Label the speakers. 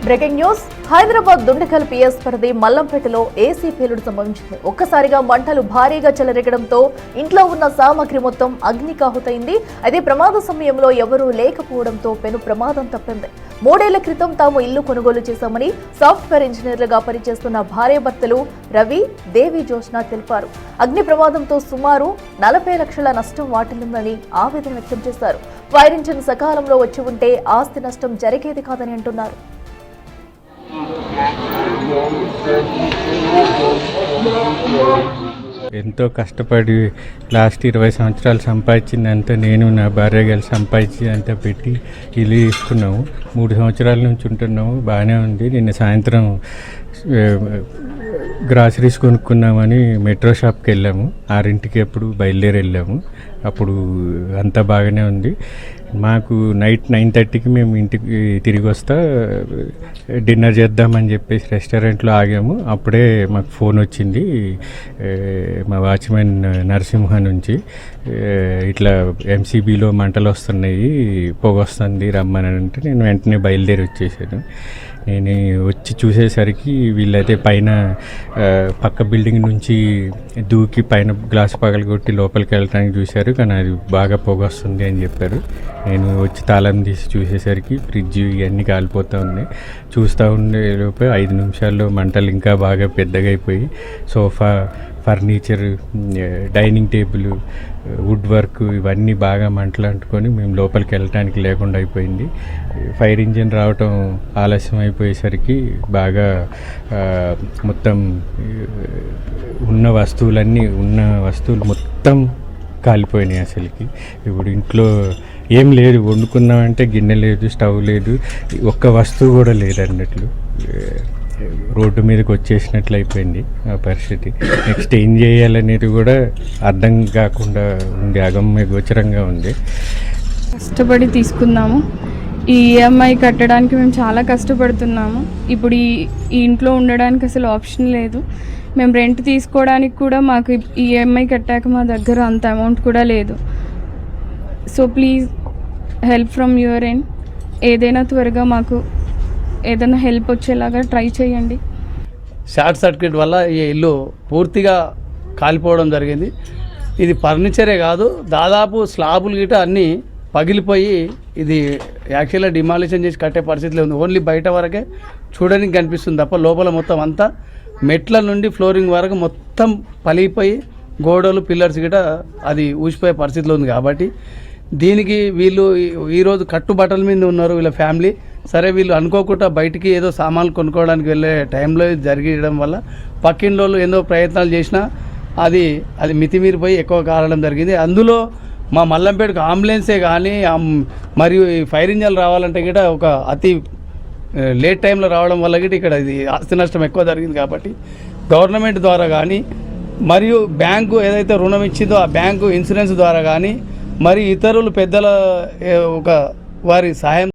Speaker 1: Breaking news. Hyderabad Dundigal PS పరిధి మల్లంపేటలో AC పేలుడు సంభవించింది. ఒక్కసారిగా మంటలు భారీగా చెలరేగడంతో ఇంట్లో ఉన్న సామాగ్రి మొత్తం అగ్నికాహుతైంది. అయితే ప్రమాద సమయంలో ఎవరూ లేకపోవడంతో పెను ప్రమాదం తప్పింది. 3 ఏళ్ల క్రితం తాము ఇల్లు కొనుగోలు చేశామని సాఫ్ట్వేర్ ఇంజనీర్లుగా పనిచేస్తున్న భార్యాభర్తలు రవి, దేవి జోష్న తెలిపారు. అగ్ని ప్రమాదంతో సుమారు 40 లక్షల నష్టం వాటిల్లిందని ఆవేదన వ్యక్తం చేశారు. ఫైర్ ఇంజిన్ సకాలంలో వచ్చి ఉంటే ఆస్తి నష్టం జరిగేది కాదని అంటున్నారు.
Speaker 2: ఎంతో కష్టపడి లాస్ట్ 20 సంవత్సరాలు సంపాదించిందంతా నేను నా భార్య కలిసి సంపాదించి అంతా పెట్టి ఇల్లు తీసుకున్నాము. 3 సంవత్సరాల నుంచి ఉంటున్నాము. బాగానే ఉంది. నిన్న సాయంత్రం గ్రాసరీస్ కొనుక్కున్నామని మెట్రో షాప్కి వెళ్ళాము. 6ంటికి అప్పుడు బయలుదేరి వెళ్ళాము. అప్పుడు అంతా బాగానే ఉంది. మాకు నైట్ 9:30కి మేము ఇంటికి తిరిగి వస్తా డిన్నర్ చేద్దామని చెప్పేసి రెస్టారెంట్లో ఆగాము. అప్పుడే మాకు ఫోన్ వచ్చింది మా వాచ్మెన్ నరసింహ నుంచి, ఇట్లా ఎంసీబీలో మంటలు వస్తున్నాయి, పొగ వస్తుంది రమ్మని అంటే నేను వెంటనే బయలుదేరి వచ్చేసాను. నేను వచ్చి చూసేసరికి వీళ్ళైతే పైన పక్క బిల్డింగ్ నుంచి దూకి పైన గ్లాస్ పగలగొట్టి లోపలికి వెళ్ళడానికి చూశారు. కానీ అది బాగా పొగ వస్తుంది అని చెప్పారు. నేను వచ్చి తాళం తీసి చూసేసరికి ఫ్రిడ్జ్ ఇవన్నీ కాలిపోతూ ఉన్నాయి. చూస్తూ ఉండే లోపే 5 నిమిషాల్లో మంటలు ఇంకా బాగా పెద్దగా అయిపోయి sofa, furniture, dining table, wood work ఇవన్నీ బాగా మంటలు అంటుకొని మేము లోపలికి వెళ్ళటానికి లేకుండా అయిపోయింది. ఫైర్ ఇంజిన్ రావటం ఆలస్యం అయిపోయేసరికి బాగా మొత్తం ఉన్న వస్తువులు మొత్తం కాలిపోయినాయి. అసలుకి ఇప్పుడు ఇంట్లో ఏం లేదు, వండుకుందామంటే గిన్నె లేదు, స్టవ్ లేదు, ఒక్క వస్తువు కూడా లేదు అన్నట్లు రోడ్డు మీదకి వచ్చేసినట్లు అయిపోయింది ఆ పరిస్థితి. నెక్స్ట్ ఏం చేయాలనేది కూడా అర్థం కాకుండా ఉంది, అగమ్య గోచరంగా ఉంది.
Speaker 3: కష్టపడి తీసుకున్నాము. ఈ ఈఎంఐ కట్టడానికి మేము చాలా కష్టపడుతున్నాము. ఇప్పుడు ఈ ఇంట్లో ఉండడానికి అసలు ఆప్షన్ లేదు. మేము రెంట్ తీసుకోవడానికి కూడా మాకు ఈఎంఐ కట్టాక మా దగ్గర అంత అమౌంట్ కూడా లేదు. So please help from your end. ఏదైనా త్వరగా మాకు ఏదైనా హెల్ప్ వచ్చేలాగా ట్రై చేయండి.
Speaker 4: షార్ట్ సర్క్యూట్ వల్ల ఈ ఇల్లు పూర్తిగా కాలిపోవడం జరిగింది. ఇది ఫర్నిచరే కాదు, దాదాపు స్లాబులు గిట అన్నీ పగిలిపోయి ఇది యాక్చువల్గా డిమాలిషన్ చేసి కట్టే పరిస్థితిలో ఉంది. ఓన్లీ బయట వరకే చూడడానికి కనిపిస్తుంది తప్ప లోపల మొత్తం అంతా మెట్ల నుండి ఫ్లోరింగ్ వరకు మొత్తం పలిగిపోయి గోడలు, పిల్లర్స్ గిట అది ఊసిపోయే పరిస్థితిలో ఉంది. కాబట్టి దీనికి వీళ్ళు ఈరోజు కట్టుబట్టల మీద ఉన్నారు వీళ్ళ ఫ్యామిలీ. సరే వీళ్ళు అనుకోకుండా బయటికి ఏదో సామాన్లు కొనుక్కోవడానికి వెళ్ళే టైంలో జరగడం వల్ల పక్కింట్లో ఎన్నో ప్రయత్నాలు చేసినా అది మితిమీరిపోయి ఎక్కువ కారడం జరిగింది. అందులో మా మల్లంపేటకు అంబులెన్సే కానీ మరియు ఈ ఫైర్ ఇంజన్ రావాలంటే కూడా ఒక అతి లేట్ టైంలో రావడం వల్ల కూడా ఇక్కడ ఇది ఆస్తి నష్టం ఎక్కువ జరిగింది. కాబట్టి గవర్నమెంట్ ద్వారా కానీ మరియు బ్యాంకు ఏదైతే రుణం ఇచ్చిందో ఆ బ్యాంకు ఇన్సూరెన్స్ ద్వారా కానీ మరి ఇతరులు పెద్దల ఒక వారి సహాయం